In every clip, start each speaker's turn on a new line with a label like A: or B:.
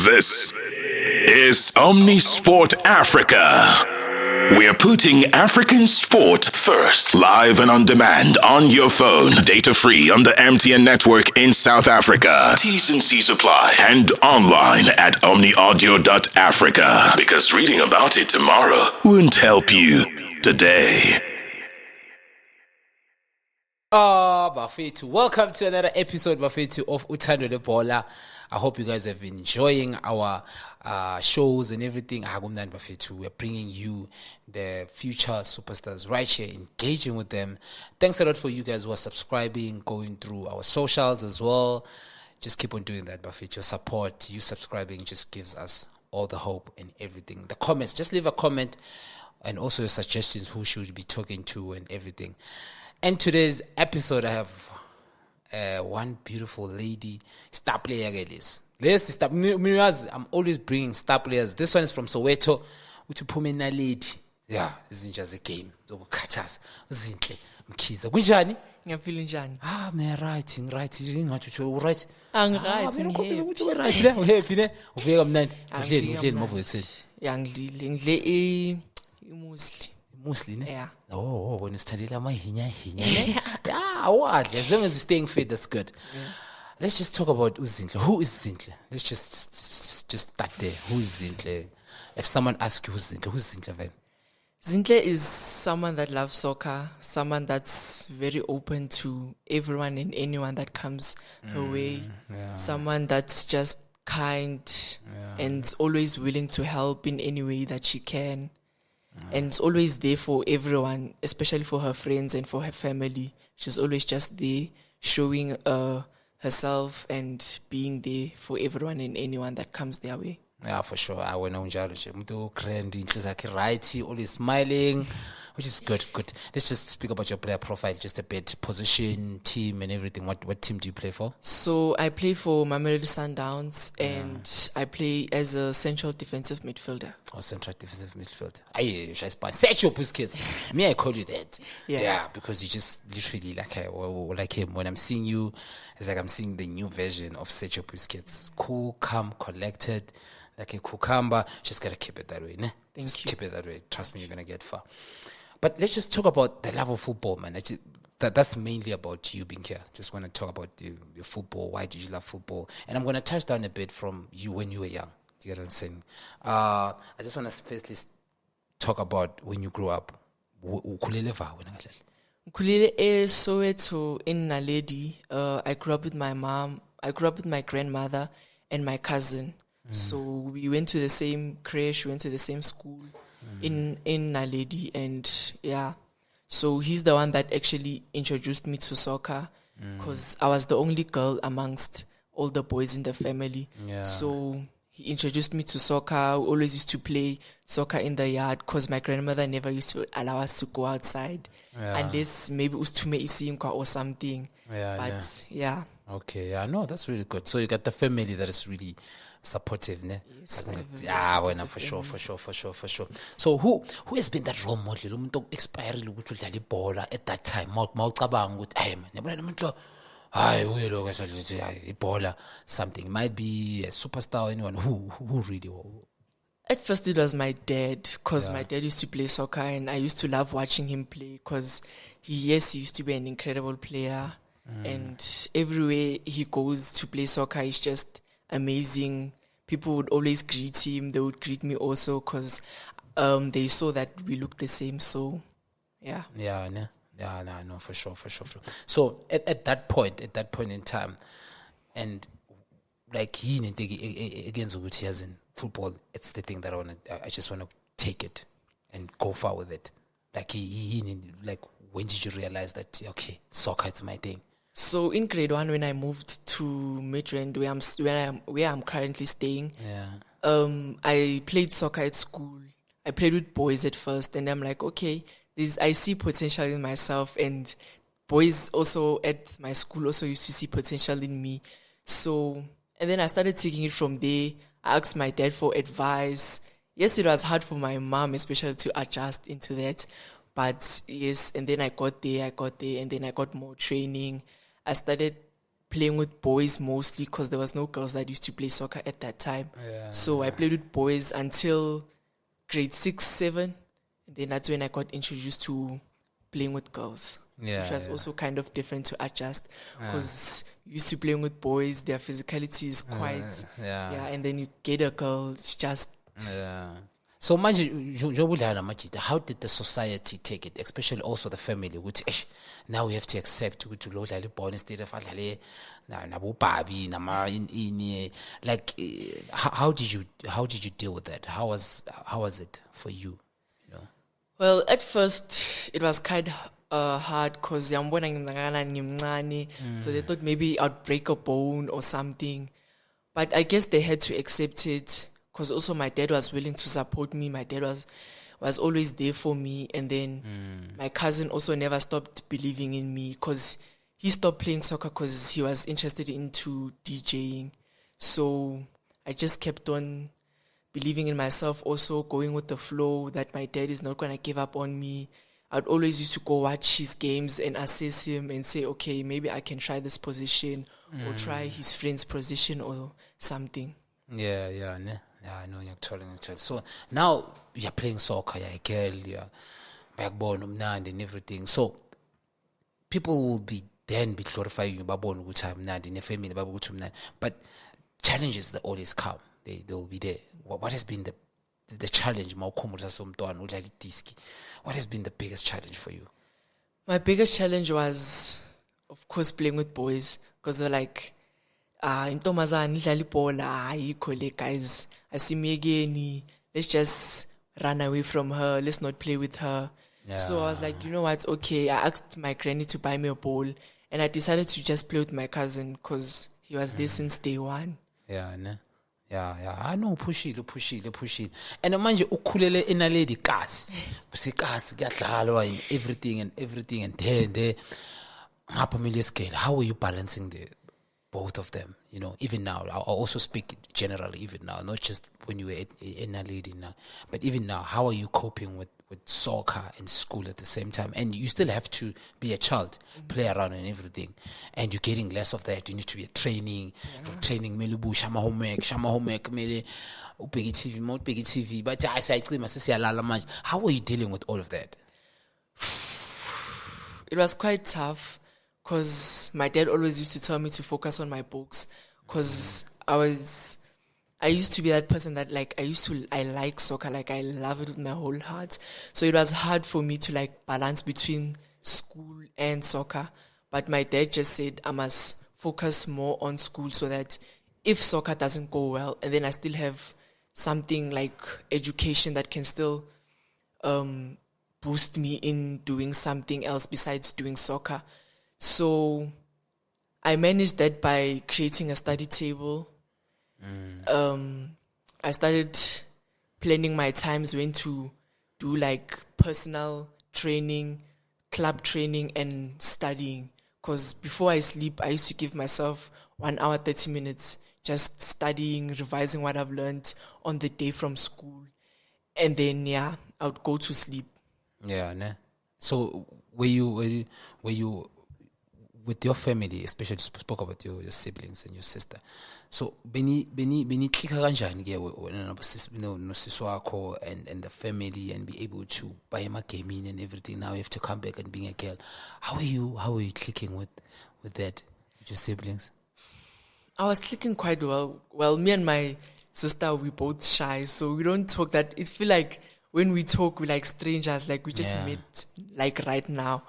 A: This is Omnisport Africa. We are putting African sport first. Live and on demand on your phone. Data free on the MTN network in South Africa. T's and C's apply. And online at omniaudio.africa. Because reading about it tomorrow won't help you today.
B: Bafethu, welcome to another episode, Bafethu, of uThando Lwe Bhola. I hope you guys have been enjoying our shows and everything. Bafethu, we're bringing you the future superstars right here, engaging with them. Thanks a lot for you guys who are subscribing, going through our socials as well. Just keep on doing that, Bafethu. Your support, you subscribing just gives us all the hope and everything. The comments, just leave a comment, and also your suggestions, who should be talking to and everything. And today's episode, I have one beautiful lady, star player. I'm always bringing star players. This one is from Soweto. Uthupumena lady. Yeah, this is just a game. Zokukhathaza. Zinhle Mkhize. Kunjani?
C: Ngiyaphila njani?
B: Me right. Ngathi right.
C: Angi-right,
B: ngihappy. Right le. Uhappy ne? Ufike kamnandi. Uhleli mavo ekseni.
C: Ya ngidle imusli.
B: Musli ne?
C: Yeah.
B: Oh, when it's telling amahinya. Yeah, what? As long as you're staying fit, that's good. Yeah. Let's just talk about Zinhle. Who is Zinhle? Let's just start there. Who is Zinhle? If someone asks you who's Zinhle, then?
C: Zinhle is someone that loves soccer, someone that's very open to everyone and anyone that comes her way, someone that's just kind and always willing to help in any way that she can. And it's always there for everyone, especially for her friends and for her family. She's always just there, showing herself and being there for everyone and anyone that comes their way.
B: Yeah, for sure. I went on right, always smiling, which is good. Let's just speak about your player profile just a bit. Position, team, and everything. What team do you play for?
C: So I play for Mamelodi Sundowns, and I play as a central defensive midfielder.
B: Oh, central defensive midfielder. Aye, set your kids. Me, I call you that. Yeah, because you just literally like him. When I'm seeing you, it's like I'm seeing the new version of Set Your Kids. Cool, calm, collected. Like a cucumber, just gotta keep it that way, ne? Keep it that way. Trust me, you're gonna get far. But let's just talk about the love of football, man. That's mainly about you being here. Just want to talk about your football. Why did you love football? And I'm gonna touch down a bit from you when you were young. Do you get what I'm saying? I just want to firstly talk about when you grew up. Ukhulele
C: Soweto in Naledi. I grew up with my mom. I grew up with my grandmother and my cousin. So we went to the same creche, we went to the same school in Naledi, and so he's the one that actually introduced me to soccer, because I was the only girl amongst all the boys in the family. So he introduced me to soccer. We always used to play soccer in the yard, because my grandmother never used to allow us to go outside unless maybe it was to make Isimka or something.
B: Okay, no, that's really good. So you got the family that is really supportive, ne?
C: Yes,
B: for sure. So who has been that role model? Umuntu expired ukuthi udlala ibhola at that time. Mawucabanga ukuthi hey man, yabona umuntu lo hayi uyelo kwasathi ibhola something. It might be a superstar or anyone who really.
C: At first it was my dad, because my dad used to play soccer and I used to love watching him play, because he used to be an incredible player, and everywhere he goes to play soccer he's just amazing. People would always greet him. They would greet me also, because they saw that we look the same. So, no, for sure. So at that point in time, and like he against Uguti as in football, it's the thing that I just want to take it and go far with it. Like like when did you realize that okay, soccer is my thing? So in grade 1, when I moved to Midrand, where I'm currently staying, I played soccer at school. I played with boys at first, and I'm like, okay, I see potential in myself, and boys also at my school also used to see potential in me. So, and then I started taking it from there. I asked my dad for advice. Yes, it was hard for my mom, especially to adjust into that. But yes, and then I got there, and then I got more training. I started playing with boys mostly because there was no girls that used to play soccer at that time. So I played with boys until grade 6, 7. And then that's when I got introduced to playing with girls. Which was also kind of different to adjust because used to playing with boys, their physicality is quite, and then you get a girl, it's just...
B: So how did the society take it, especially also the family? Which now we have to accept to lo dlala ibhola instead of adlale nabo babi like how did you deal with that? How was it for you? You know?
C: Well, at first it was kind of hard because so they thought maybe I'd break a bone or something, but I guess they had to accept it. Because also my dad was willing to support me. My dad was always there for me. And then my cousin also never stopped believing in me because he stopped playing soccer because he was interested into DJing. So I just kept on believing in myself, also going with the flow that my dad is not going to give up on me. I'd always used to go watch his games and assess him and say, okay, maybe I can try this position or try his friend's position or something.
B: Yeah, I know you're telling. So now you're playing soccer, you're a girl, you're backbone, and everything. So people will be glorifying you, in the family, but challenges that always come. They will be there. What has been the challenge? What has been the biggest challenge for you?
C: My biggest challenge was, of course, playing with boys because they're like, intombazane idlala ibhola ayikho le guys asimyekeni, let's just run away from her, let's not play with her. So I was like, you know what, okay. I asked my granny to buy me a ball and I decided to just play with my cousin because he was there since day one.
B: I know, push it. And manje ukhulele inaledi kasi because kuyadlalwa in everything and there ngapha scale. How are you balancing both of them, you know, even now? I'll also speak generally, even now, not just when you were in a lady now, but even now, how are you coping with soccer and school at the same time? And you still have to be a child, play around and everything, and you're getting less of that. You need to be from training, shama homework, mele ubheke TV, but I say how are you dealing with all of that?
C: It was quite tough. Because my dad always used to tell me to focus on my books. Because I used to be that person that I like soccer, like I love it with my whole heart. So it was hard for me to balance between school and soccer. But my dad just said I must focus more on school so that if soccer doesn't go well, and then I still have something like education that can still boost me in doing something else besides doing soccer. So I managed that by creating a study table. I started planning my times when to do personal training, club training, and studying. Because before I sleep, I used to give myself 1 hour, 30 minutes just studying, revising what I've learned on the day from school. And then, I would go to sleep.
B: So were you with your family, especially spoke about your siblings and your sister. So beni klika kanjani ke nosisi wakho and the family and be able to buy my gaming and everything. Now you have to come back and being a girl. How are you clicking with that, with your siblings?
C: I was clicking quite well. Well, me and my sister, we both shy, so we don't talk that. It feel like when we talk, we like strangers, like we just met right now.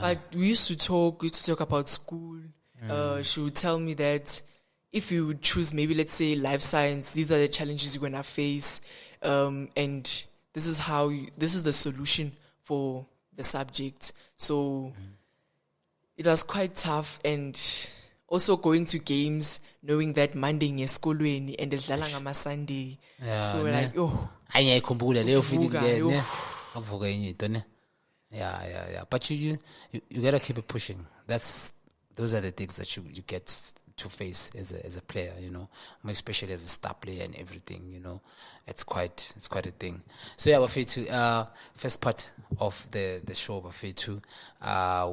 C: But we used to talk about school. She would tell me that if you would choose maybe, let's say, life science, these are the challenges you're going to face. And this is the solution for the subject. So it was quite tough. And also going to games, knowing that Monday in school and there's Lalangama Sunday. So we're like,
B: Yeah. But you gotta keep it pushing. Those are the things that you get to face as a player, you know, more especially as a star player and everything, you know. It's quite a thing. So Bafethu, first part of the show, Bafethu,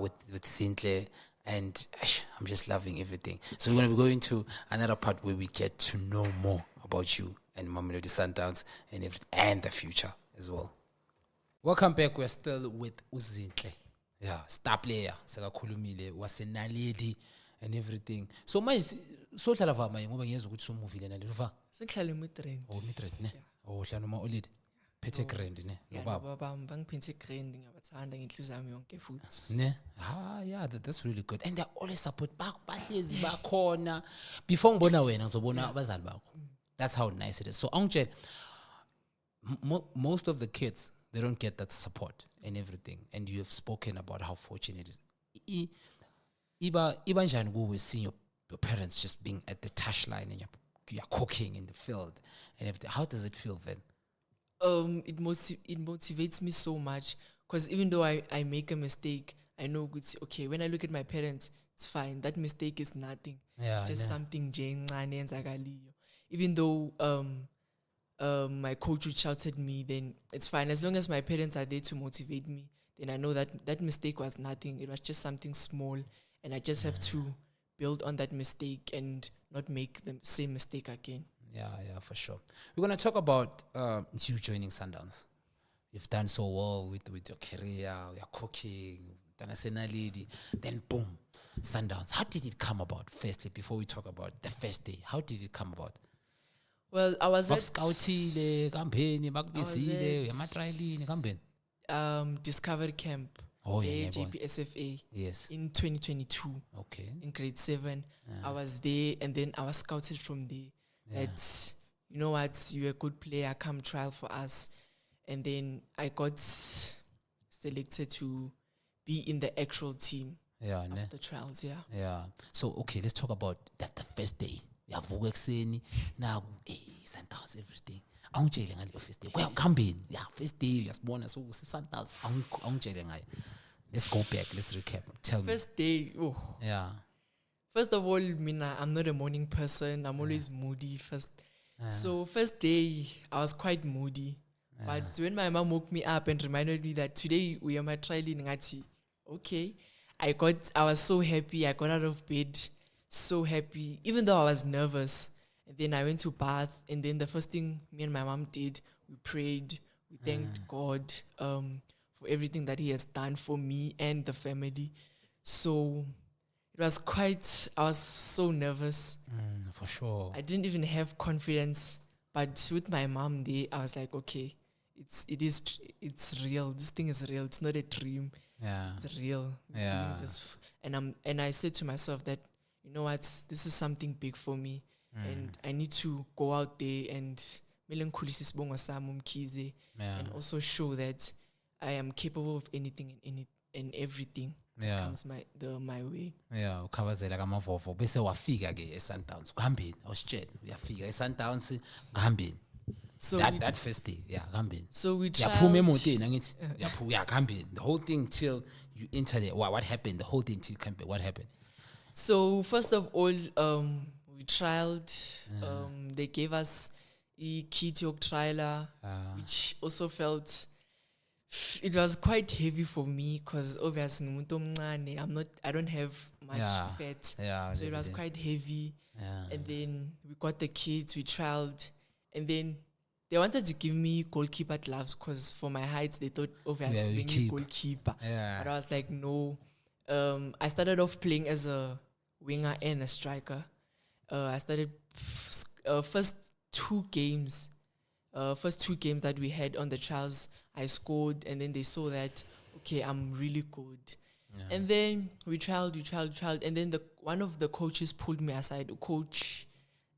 B: with Zinhle. And I'm just loving everything. So we're going to be going to another part where we get to know more about you and Mamelodi Sundowns and the future as well. Welcome back. We're still with Zinhle. Yeah, star player. Sakakhulumile wasenaledi and everything. So my so hlala vama ngoba ngiyenza ukuthi movie lena leluva.
C: Sengihlala emitrend.
B: Oh, mitrend ne. Oh, hlala uma olid. Phethe grand ne.
C: Baba bangiphethe grand ngabathanda ngenhliziyo yami yonke futhi.
B: Ne? Yeah, that's really good. And they always support bahlezi bakhona. Before ngibona wena ngizobona abazali bakho. That's how nice it is. So angitshela most of the kids, they don't get that support and everything. And you have spoken about how fortunate it is. Iba njani kuwe seeing your parents just being at the touchline and you're cooking in the field and everything. How does it feel then?
C: It motivates me so much because even though I make a mistake, I know okay, when I look at my parents, it's fine. That mistake is nothing.
B: Yeah,
C: it's just something njencane enzakaliyo. Even though my coach would shout at me, then it's fine. As long as my parents are there to motivate me, then I know that mistake was nothing. It was just something small, and I just have to build on that mistake and not make the same mistake again.
B: Yeah, for sure. We're going to talk about you joining Sundowns. You've done so well with your career, your cooking, then boom, Sundowns. How did it come about, firstly, before we talk about the first day? How did it come about?
C: Well, I was at Discovery Camp. JPSFA.
B: Yes.
C: In 2022.
B: Okay.
C: In grade 7. I was there and then I was scouted from there. That, you know what, you're a good player, come trial for us. And then I got selected to be in the actual team.
B: Yeah,
C: after trials, yeah.
B: Yeah. So, okay, let's talk about the first day. We have Vuxeni, now, Sundowns, everything. I'm telling you, first day. Well, come in. Yeah, first day, you're born as Sundowns. I'm telling you. Let's go back. Let's recap. Tell me.
C: First day,
B: yeah.
C: First of all, I'm not a morning person. I'm always moody first. So first day, I was quite moody. But when my mom woke me up and reminded me that today we are my trial in Ngati, okay. I was so happy. I got out of bed, so happy, even though I was nervous. And then I went to bath, and then the first thing me and my mom did, we prayed, we thanked God for everything that He has done for me and the family. So it was I was so nervous.
B: For sure.
C: I didn't even have confidence. But with my mom there, I was like, okay, it's real. This thing is real. It's not a dream.
B: Yeah.
C: It's real.
B: Yeah.
C: And I said to myself that, you know what, this is something big for me. And I need to go out there and and also show that I am capable of anything and everything that comes my way.
B: Yeah, ukhavazela kamavovo bese wafika ke eSundowns. Kuhambeni, awusitshela uyafika eSundowns kuhambeni. So that first day, kuhambeni.
C: So we tried.
B: Yaphuma emotweni angithi kuhambeni. The whole thing till you enter there. What happened? The whole thing till campaign. What happened?
C: So first of all, we trialed. They gave us a key to trialer, which also felt it was quite heavy for me because obviously I don't have much fat, so it was quite heavy. And then we got the kids, we trialed, and then they wanted to give me goalkeeper gloves because for my height they thought obviously being a goalkeeper. But I was like, no. I started off playing as a winger and a striker. I started first two games that we had on the trials, I scored, and then they saw that, okay, I'm really good. And then we trialed, and then one of the coaches pulled me aside, coach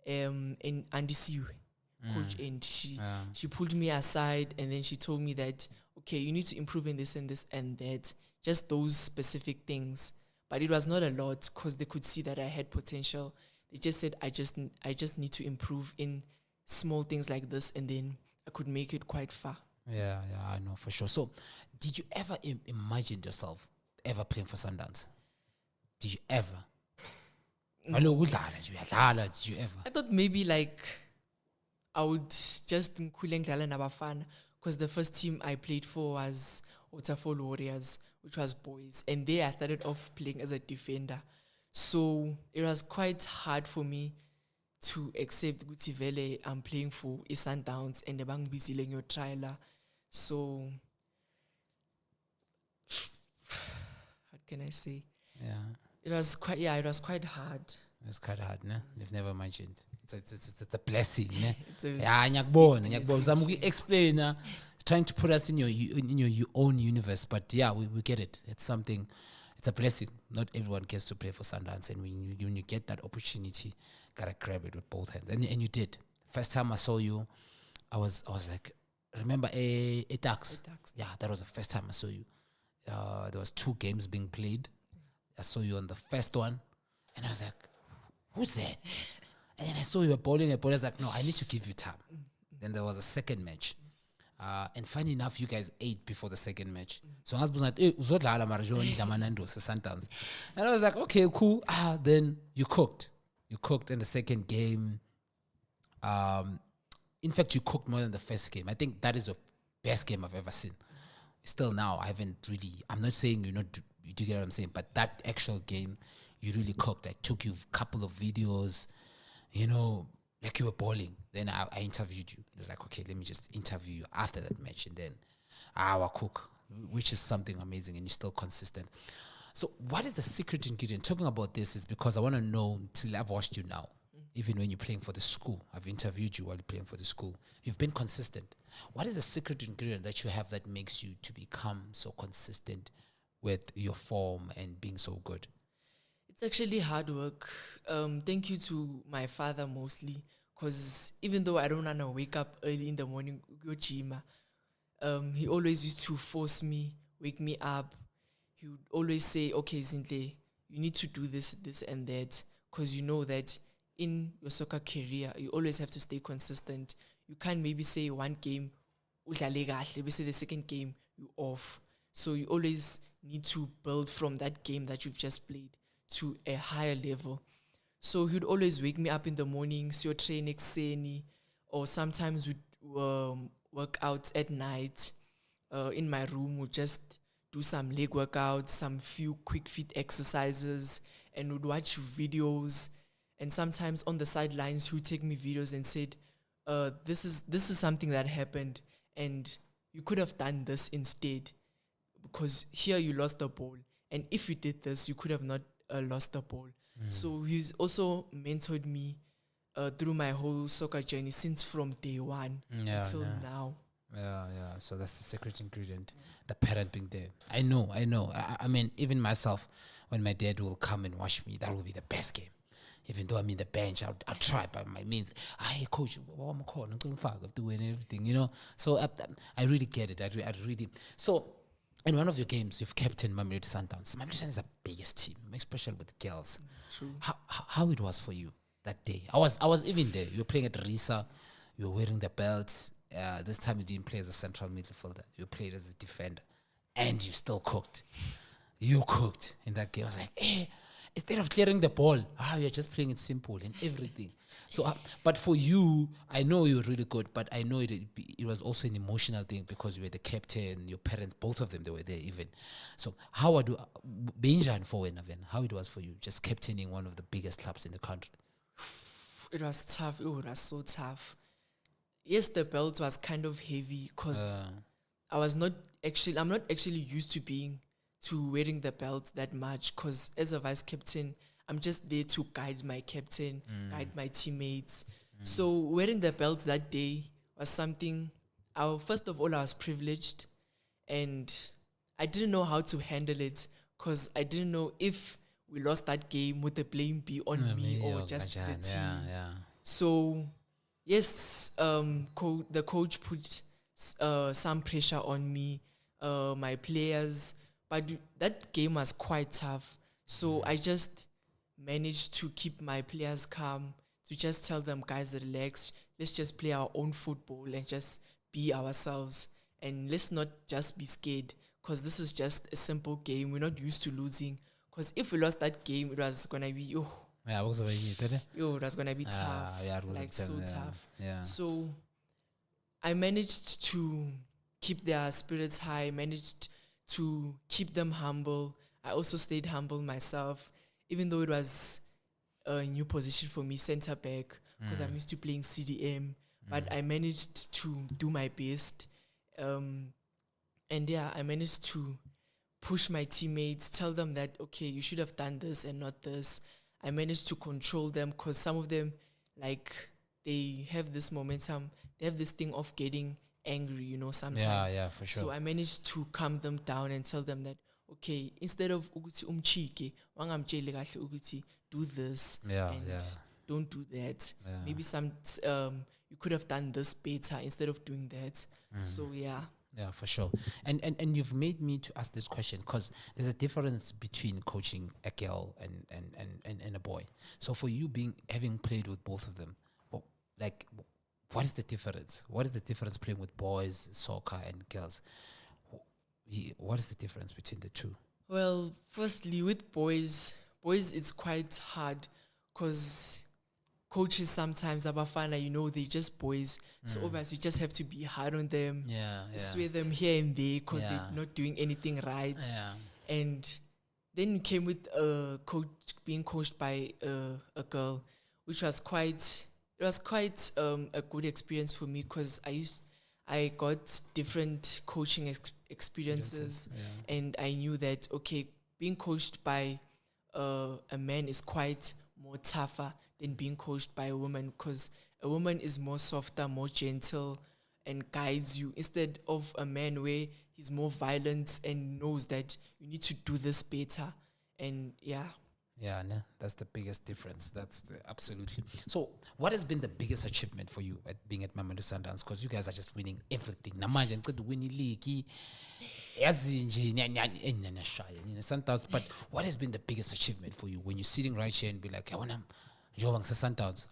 C: in Andisiwe, coach, and she pulled me aside, and then she told me that, okay, you need to improve in this and this and that, just those specific things. But it was not a lot because they could see that I had potential. They just said I just need to improve in small things like this, and then I could make it quite far.
B: Yeah, I know for sure. So, did you ever imagine yourself ever playing for Sundowns? Did you ever?
C: No.
B: Did you ever?
C: I thought maybe like I would just because the first team I played for was Waterfall Warriors, which was boys. And there I started off playing as a defender. So it was quite hard for me to accept Guti Vele I'm playing for Sundowns and the bank busy in your trailer. So what can I say?
B: Yeah.
C: It was quite hard.
B: It's quite hard, ne? You've never imagined. It's a blessing, ne?
C: a
B: Ngiyakubona. Zama explain, trying to put us in your own universe, but yeah, we get it. It's something. It's a blessing. Not everyone gets to play for Sundowns, and when you get that opportunity, gotta grab it with both hands. And you did. First time I saw you, I was like, remember a Tax? Yeah, that was the first time I saw you. There was 2 games being played. I saw you on the first one, and I was like, who's that? And then I saw you were bowling a ball. I was like, no, I need to give you time. Then there was a second match. And funny enough, you guys ate before the second match. So I was like, Sundowns. And I was like, okay, cool. Then you cooked. You cooked in the second game. In fact, you cooked more than the first game. I think that is the best game I've ever seen. Still now, I'm not saying you do get what I'm saying, but that actual game, you really cooked. I took you a couple of videos, like you were bowling. Then I interviewed you. It was like, okay, let me just interview you after that match. And then I cook, which is something amazing, and you're still consistent. So what is the secret ingredient? Talking about this is because I want to know, till I've watched you now, even when you're playing for the school. I've interviewed you while you're playing for the school. You've been consistent. What is the secret ingredient that you have that makes you to become so consistent with your form and being so good?
C: It's actually hard work. Thank you to my father mostly, because even though I don't want to wake up early in the morning, go gym, he always used to force me, wake me up. He would always say, okay, Zinhle, you need to do this, this and that, because you know that in your soccer career, you always have to stay consistent. You can't maybe say one game, maybe say the second game, you off. So you always need to build from that game that you've just played to a higher level. So he'd always wake me up in the mornings, your train exeni, or sometimes we'd work out at night. In my room, we'd just do some leg workouts, some few quick feet exercises, and would watch videos. And sometimes on the sidelines, he would take me videos and said, this is something that happened, and you could have done this instead, because here you lost the ball, and if you did this, you could have not lost the ball. So he's also mentored me through my whole soccer journey since from day one until now.
B: Yeah. So that's the secret ingredient, the parent being there. I know. I mean, even myself, when my dad will come and watch me, that will be the best game. Even though I'm in the bench, I'll try by my means. Hey, coach, what am I calling? I'm doing everything, So I really get it. I really. So in one of your games, you've captained Mamelodi Sundowns. Mamelodi Sundowns is the biggest team, especially with girls.
C: True.
B: How it was for you that day? I was even there. You were playing at Risa. You were wearing the belts. This time you didn't play as a central midfielder. You played as a defender, and you still cooked. You cooked in that game. I was like, hey. Instead of clearing the ball, you're just playing it simple and everything. So, but for you, I know you were really good, but I know it was also an emotional thing because you were the captain, your parents, both of them, they were there even. So how it was for you, just captaining one of the biggest clubs in the country?
C: It was tough. It was so tough. Yes, the belt was kind of heavy because I'm not actually used to wearing the belt that much, because as a vice captain, I'm just there to guide my captain, guide my teammates. So wearing the belt that day was something, first of all, I was privileged, and I didn't know how to handle it, because I didn't know if we lost that game, would the blame be on me or just the team. So yes, the coach put some pressure on me, my players, but that game was quite tough. So I just managed to keep my players calm, to just tell them, guys, relax. Let's just play our own football and just be ourselves. And let's not just be scared, because this is just a simple game. We're not used to losing. Because if we lost that game, it was going to be, it was going to be tough. Tough.
B: Yeah.
C: So I managed to keep their spirits high, managed to keep them humble. I also stayed humble myself, even though it was a new position for me, center back, because I'm used to playing CDM. But I managed to do my best. And yeah, I managed to push my teammates, tell them that, okay, you should have done this and not this. I managed to control them because some of them, like, they have this momentum, they have this thing of getting angry, sometimes.
B: Yeah, for sure.
C: So I managed to calm them down and tell them that, okay, instead of ukuthi umchike, wangamtsheli kahle ukuthi do this and don't do that.
B: Yeah.
C: Maybe you could have done this better instead of doing that. So yeah.
B: Yeah, for sure. And you've made me to ask this question because there's a difference between coaching a girl and a boy. So for you having played with both of them, what is the difference? What is the difference playing with boys, soccer, and girls? What is the difference between the two?
C: Well, firstly, with boys it's quite hard because coaches sometimes abafana, they're just boys. So obviously you just have to be hard on them. Sway them here and there because they're not doing anything right. And then you came with being coached by a girl, which was quite a good experience for me because I got different coaching experiences and I knew that, okay, being coached by a man is quite more tougher than being coached by a woman because a woman is more softer, more gentle and guides you instead of a man where he's more violent and knows that you need to do this better. And yeah.
B: Yeah, no, that's the biggest difference. Absolutely. So, what has been the biggest achievement for you at being at Mamelodi Sundowns? Because you guys are just winning everything. Namanje ngicela winning league. Sundowns. But what has been the biggest achievement for you when you're sitting right here and be like, Sundowns?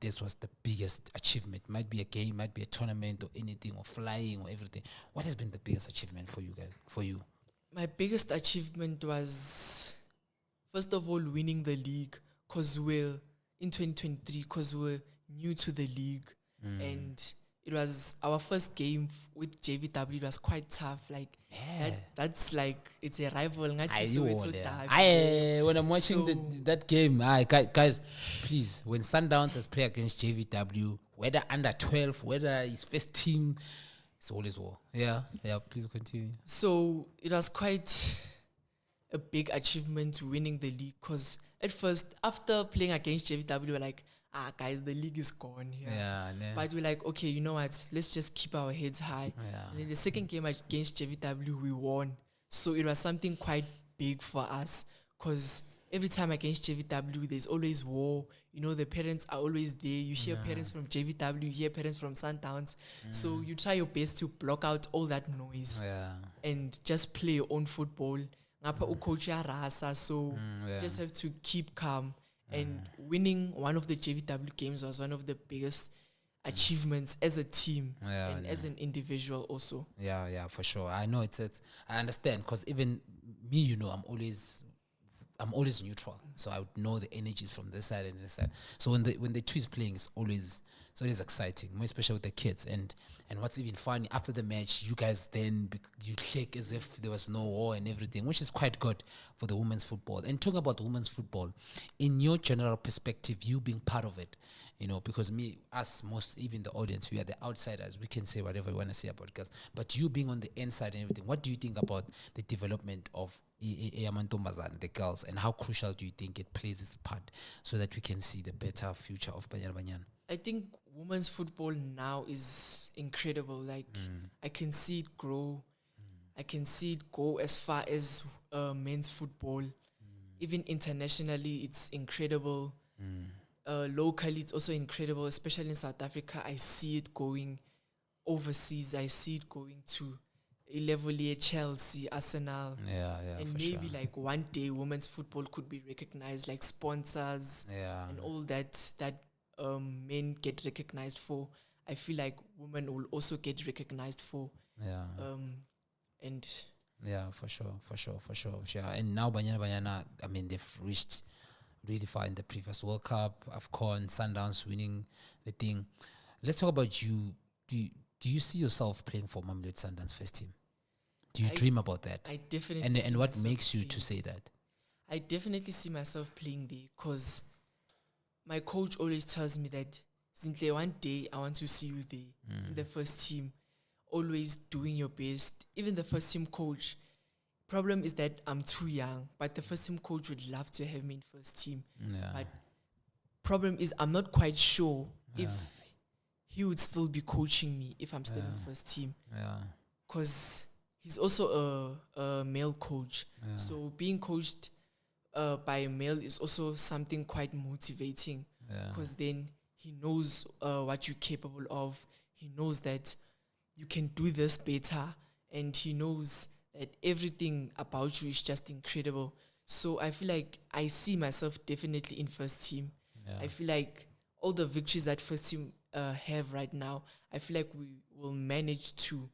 B: This was the biggest achievement. Might be a game, might be a tournament or anything, or flying or everything. What has been the biggest achievement for you guys? For you?
C: My biggest achievement was, first of all, winning the league because we're in 2023 because we're new to the league. And it was our first game with JVW. It was quite tough. That's like, it's a rival.
B: When I'm watching that game, guys, please, when Sundowns has played against JVW, whether under 12, whether it's first team, it's always war. Yeah, please continue.
C: So it was quite a big achievement winning the league because at first, after playing against JVW, we were like, guys, the league is gone here. But we're like, okay, you know what? Let's just keep our heads high. And then the second game against JVW, we won. So it was something quite big for us because every time against JVW, there's always war. The parents are always there. You hear parents from JVW, you hear parents from Sundowns. So you try your best to block out all that noise and just play your own football. So just have to keep calm. And winning one of the JVW games was one of the biggest achievements as a team and as an individual also.
B: Yeah, for sure. I know I understand because even me, I'm always neutral, so I would know the energies from this side and this side. So when the two is playing, it's always exciting, more especially with the kids. And what's even funny, after the match, you guys then you click as if there was no war and everything, which is quite good for the women's football. And talking about women's football, in your general perspective, you being part of it, because even the audience, we are the outsiders. We can say whatever we want to say about girls, but you being on the inside and everything, what do you think about the development of the girls, and how crucial do you think it plays its part so that we can see the better future of Banyana Banyana?
C: I think women's football now is incredible. I can see it grow. I can see it go as far as men's football. Even internationally, it's incredible. Locally, it's also incredible, especially in South Africa. I see it going overseas. I see it going to a level here, Chelsea, Arsenal. And maybe one day women's football could be recognized, like sponsors and all that men get recognized for. I feel like women will also get recognized for.
B: For sure. And now Banyana, they've reached really far in the previous World Cup, AFCON, Sundowns winning the thing. Let's talk about you. Do you see yourself playing for Mamelodi Sundowns first team? Do you dream about that?
C: I definitely.
B: And what makes you to say that?
C: I definitely see myself playing there because my coach always tells me that, Zinhle, one day I want to see you there in the first team, always doing your best. Even the first team coach, problem is that I'm too young, but the first team coach would love to have me in first team.
B: Yeah.
C: But problem is I'm not quite sure if he would still be coaching me if I'm still in first team.
B: Yeah.
C: Because he's also a male coach. So being coached by a male is also something quite motivating. Because then he knows what you're capable of. He knows that you can do this better. And he knows that everything about you is just incredible. So I feel like I see myself definitely in first team. I feel like all the victories that first team have right now, I feel like we will manage to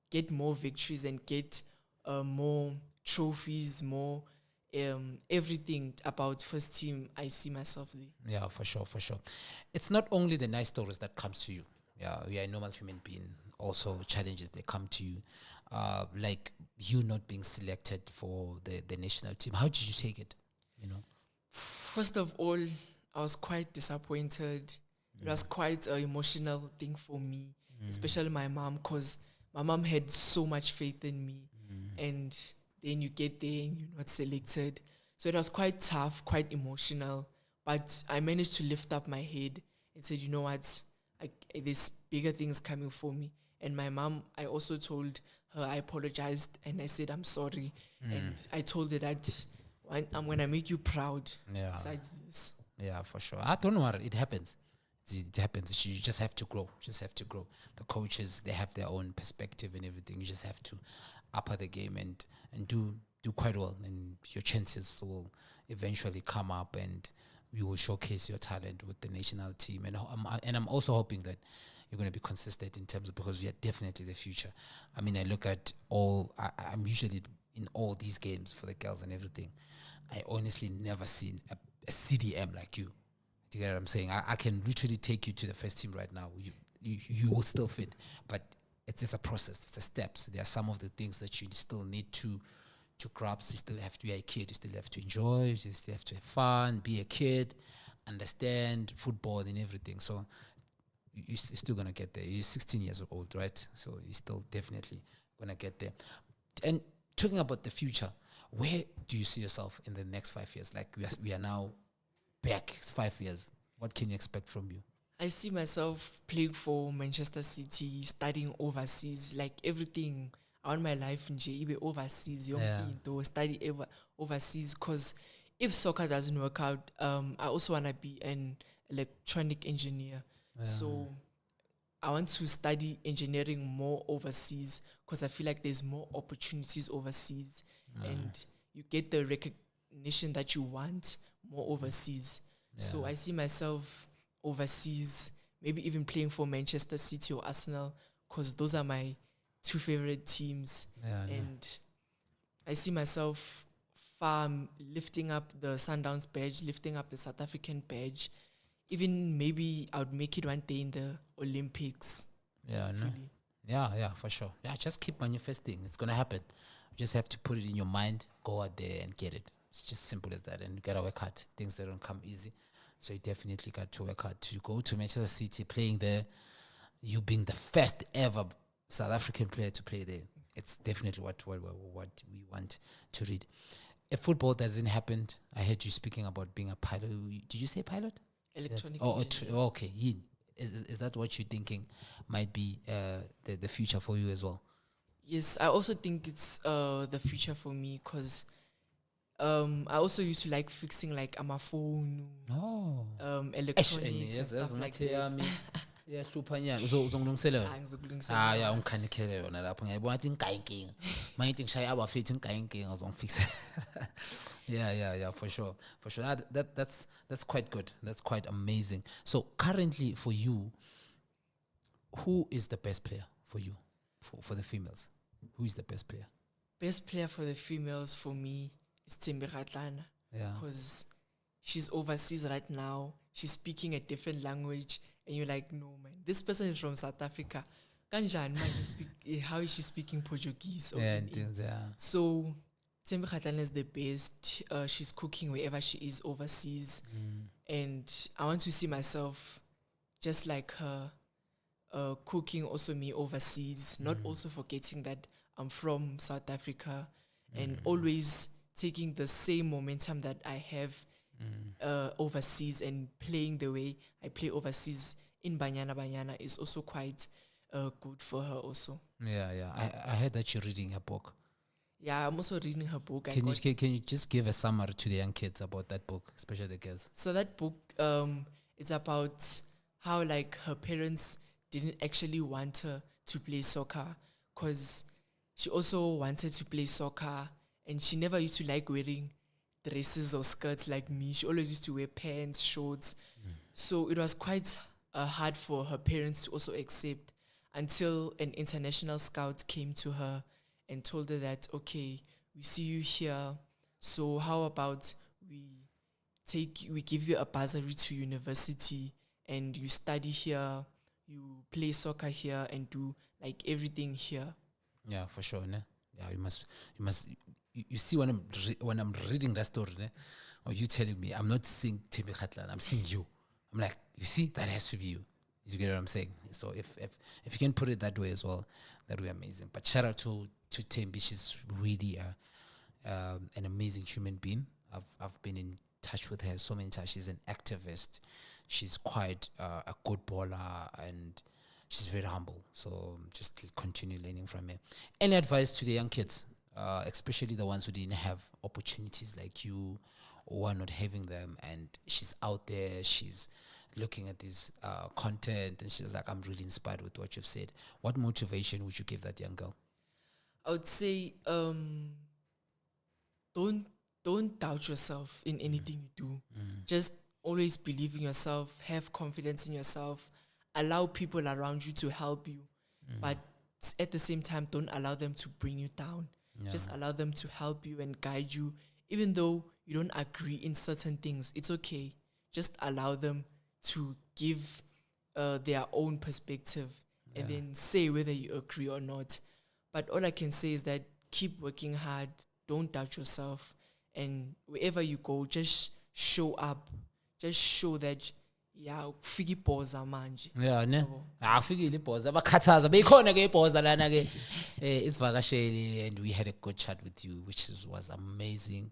C: get more victories and get more trophies, more everything about first team. I see myself there.
B: Yeah, for sure. It's not only the nice stories that comes to you. Yeah, we are a normal human being. Also, challenges that come to you, like you not being selected for the national team. How did you take it? You know,
C: first of all, I was quite disappointed. It was quite an emotional thing for me, especially my mom, because my mom had so much faith in me, and then you get there and you're not selected. So it was quite tough, quite emotional. But I managed to lift up my head and said, you know what, there's bigger things coming for me. And my mom, I also told her I apologized and I said I'm sorry. And I told her that I'm going to make you proud besides this.
B: Yeah, for sure. Don't worry, it happens. It happens. You just have to grow. The coaches, they have their own perspective and everything. You just have to upper the game and do quite well, and your chances will eventually come up, and you will showcase your talent with the national team. And I'm also hoping that you're going to be consistent in terms of, because you're definitely the future. I mean, I look at I'm usually in all these games for the girls and everything. I honestly never seen a CDM like you. Do you get what I'm saying? I can literally take you to the first team right now. You will still fit, but it's a process. It's a steps. There are some of the things that you still need to grasp. You still have to be a kid. You still have to enjoy. You still have to have fun. Be a kid. Understand football and everything. So you're still gonna get there. You're 16 years old, right? So you're still definitely gonna get there. And talking about the future, where do you see yourself in the next 5 years? Like we are now back 5 years. What can you expect from you?
C: I see myself playing for Manchester City, studying overseas, like everything. I want my life in JEB overseas, to study overseas, because if soccer doesn't work out, I also want to be an electronic engineer. So I want to study engineering more overseas, because I feel like there's more opportunities overseas and you get the recognition that you want more overseas. So I see myself overseas, maybe even playing for Manchester City or Arsenal, because those are my two favorite teams. And I see myself lifting up the Sundowns badge, lifting up the South African badge. Even maybe I would make it one day in the Olympics.
B: Yeah, for sure. Yeah, just keep manifesting. It's going to happen. You just have to put it in your mind, go out there and get it. It's just simple as that. And you got to work hard. Things that don't come easy. So you definitely got to work hard to go to Manchester City, playing there, you being the first ever South African player to play there. It's definitely what we want to read. If football doesn't happen, I heard you speaking about being a pilot. Did you say pilot?
C: Electronic engineer.
B: Okay. Is that what you're thinking might be the future for you as well?
C: Yes, I also think it's the future for me, because I also used to like fixing like my phone, electronics and stuff like that.
B: Iyahlupha nyana uzongilungisela
C: Angizokulungisela.
B: ya ungikhanikele yona lapho ngiyabona ukuthi ngikayinkinga mayithi ngishaya abafethu ngikayinkinga uzongifixela. Yeah, for sure. That's quite good. That's quite amazing. So currently for you, who is the best player for you, for the females? Who is the best player?
C: Best player for the females for me is Thembi Kgatlana. Because she's overseas right now. She's speaking a different language. And you're like, no, man, this person is from South Africa. Kanjani manje how is she speaking Portuguese?
B: Yeah, and things, yeah.
C: So Thembi Kgatlana is the best. She's cooking wherever she is overseas. And I want to see myself just like her, cooking also me overseas, not also forgetting that I'm from South Africa and always taking the same momentum that I have overseas and playing the way I play overseas in Banyana Banyana is also quite good for her also.
B: Yeah. I heard that you're reading a book.
C: Yeah, I'm also reading her book.
B: Can you just give a summary to the young kids about that book, especially the girls?
C: So that book, it's about how like her parents didn't actually want her to play soccer because she also wanted to play soccer and she never used to like wearing dresses or skirts like me. She always used to wear pants, shorts. So it was quite hard for her parents to also accept until an international scout came to her and told her that, okay, we see you here, so how about we give you a bursary to university and you study here, you play soccer here and do like everything here.
B: Yeah, for sure. Ne? Yeah, you see when I'm reading that story, ne? Or you telling me, I'm not seeing Thembi Kgatlana, I'm seeing you. I'm like, you see, that has to be you. You get what I'm saying? So if you can put it that way as well, that would be amazing. But shout out to Thembi. She's really an amazing human being. I've been in touch with her so many times. She's an activist. She's quite a good baller and she's very humble. So just continue learning from her. Any advice to the young kids, especially the ones who didn't have opportunities like you or are not having them, and she's out there, she's looking at this content and she's like, I'm really inspired with what you've said. What motivation would you give that young girl?
C: I would say don't doubt yourself in anything you do. Just always believe in yourself, have confidence in yourself, allow people around you to help you, but at the same time don't allow them to bring you down. Just allow them to help you and guide you. Even though you don't agree in certain things, it's okay. Just allow them to give their own perspective and then say whether you agree or not. But all I can say is that keep working hard, don't doubt yourself, and wherever you go, just show up. Just show that ufike ibhoza manje.
B: Yeah, ne? Afikile ibhoza abakhathaza beyikhona ke ibhoza lana ke isivakasheli, and we had a good chat with you, which was amazing.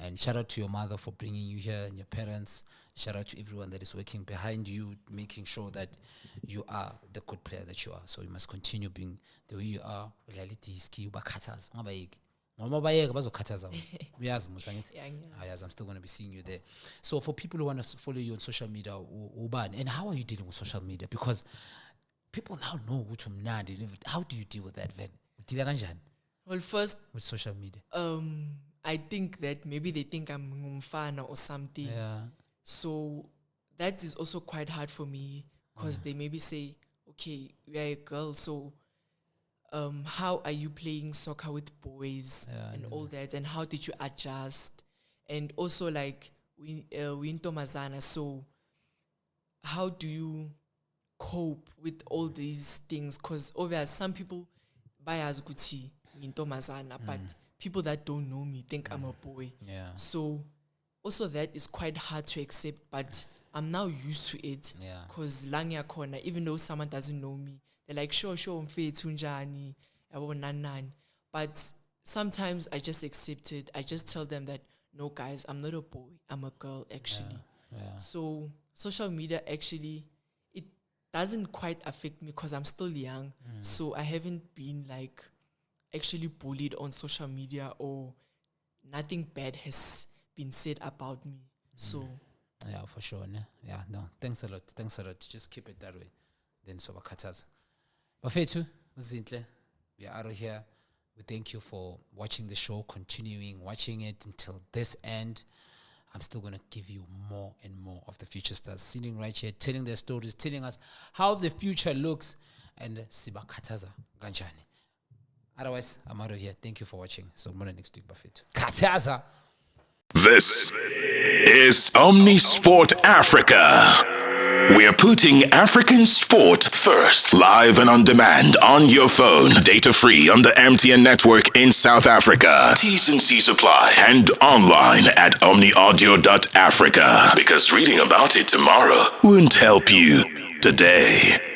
B: And shout out to your mother for bringing you here and your parents. Shout out to everyone that is working behind you, making sure that you are the good player that you are. So you must continue being the way you are. I'm still going to be seeing you there. So for people who want to follow you on social media, and how are you dealing with social media? Because people now know who to mnandi. How do you deal with that, Ven?
C: Well, first,
B: with social media,
C: I think that maybe they think I'm ngumfana or something.
B: Yeah.
C: So that is also quite hard for me because they maybe say, okay, we are a girl, so how are you playing soccer with boys and all that, and how did you adjust? And also like we in Tomazana, so how do you cope with all these things? Because obviously some people buy as Gucci in Tomazana, but people that don't know me think I'm a boy.
B: Yeah.
C: So also that is quite hard to accept, but I'm now used to it.
B: Yeah.
C: Because Langya Corner, even though someone doesn't know me, they're like, sure, Tunjani, nan. But sometimes I just accept it. I just tell them that, no, guys, I'm not a boy. I'm a girl, actually.
B: Yeah.
C: So social media, actually, it doesn't quite affect me because I'm still young. So I haven't been, like, actually bullied on social media or nothing bad has been said about me. So...
B: Yeah, for sure. Ne? Yeah, no. Thanks a lot. Just keep it that way. Then so bakhathaza. Bafethu, Zinhle, we are out of here. We thank you for watching the show, continuing watching it until this end. I'm still going to give you more and more of the future stars sitting right here, telling their stories, telling us how the future looks, and sibakhathaza kanjani. Otherwise, I'm out of here. Thank you for watching. So, more next week, Bafethu. Khathaza.
A: This is Omnisport Africa. We are putting African sport first, live and on demand on your phone. Data free on the MTN network in South Africa. T's and C's apply. And online at omniaudio.africa. Because reading about it tomorrow won't help you today.